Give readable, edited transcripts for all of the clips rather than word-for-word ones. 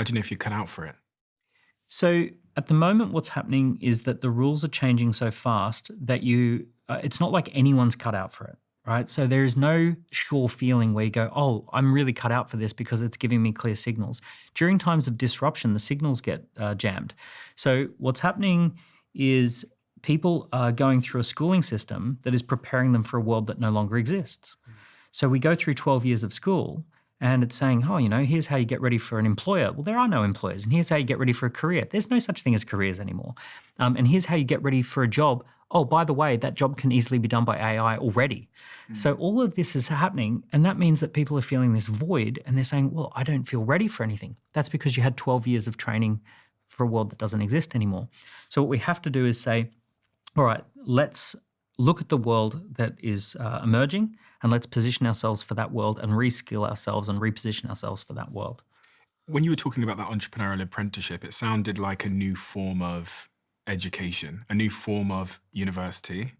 Imagine if you cut out for it. So at the moment, what's happening is that the rules are changing so fast that it's not like anyone's cut out for it, right? So there is no sure feeling where you go, oh, I'm really cut out for this because it's giving me clear signals. During times of disruption, the signals get jammed. So what's happening is people are going through a schooling system that is preparing them for a world that no longer exists. So we go through 12 years of school and it's saying, oh, here's how you get ready for an employer. Well, there are no employers. And here's how you get ready for a career. There's no such thing as careers anymore. And here's how you get ready for a job. Oh, by the way, that job can easily be done by AI already. So all of this is happening. And that means that people are feeling this void and they're saying, well, I don't feel ready for anything. That's because you had 12 years of training for a world that doesn't exist anymore. So what we have to do is say, all right, let's look at the world that is emerging and let's position ourselves for that world and reskill ourselves and reposition ourselves for that world. When you were talking about that entrepreneurial apprenticeship, it sounded like a new form of education, a new form of university.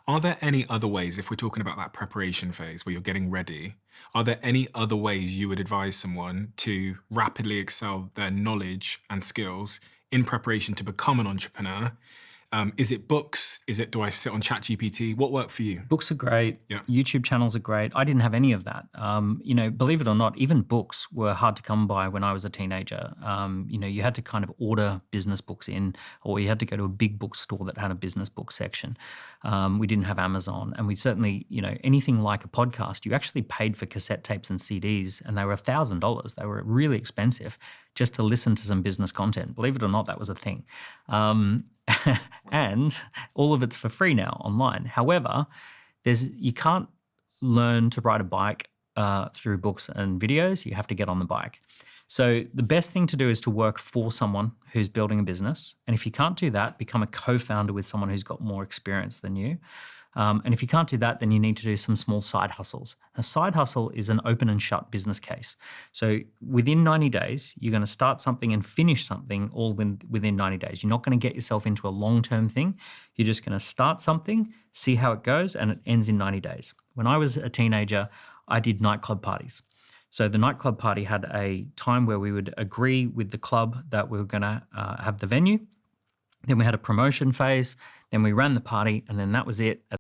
Are there any other ways, if we're talking about that preparation phase where you're getting ready, are there any other ways you would advise someone to rapidly excel their knowledge and skills in preparation to become an entrepreneur? Is it books? Do I sit on ChatGPT? What worked for you? Books are great. Yeah. YouTube channels are great. I didn't have any of that. Believe it or not, even books were hard to come by when I was a teenager. You had to kind of order business books in, or you had to go to a big bookstore that had a business book section. We didn't have Amazon, and we certainly, anything like a podcast, you actually paid for cassette tapes and CDs, and they were $1,000. They were really expensive just to listen to some business content. Believe it or not, that was a thing. And all of it's for free now online. However, you can't learn to ride a bike through books and videos. You have to get on the bike. So the best thing to do is to work for someone who's building a business. And if you can't do that, become a co-founder with someone who's got more experience than you. And if you can't do that, then you need to do some small side hustles. A side hustle is an open and shut business case. So within 90 days, you're going to start something and finish something all within 90 days. You're not going to get yourself into a long-term thing. You're just going to start something, see how it goes, and it ends in 90 days. When I was a teenager, I did nightclub parties. So the nightclub party had a time where we would agree with the club that we were going to have the venue. Then we had a promotion phase. Then we ran the party, and then that was it.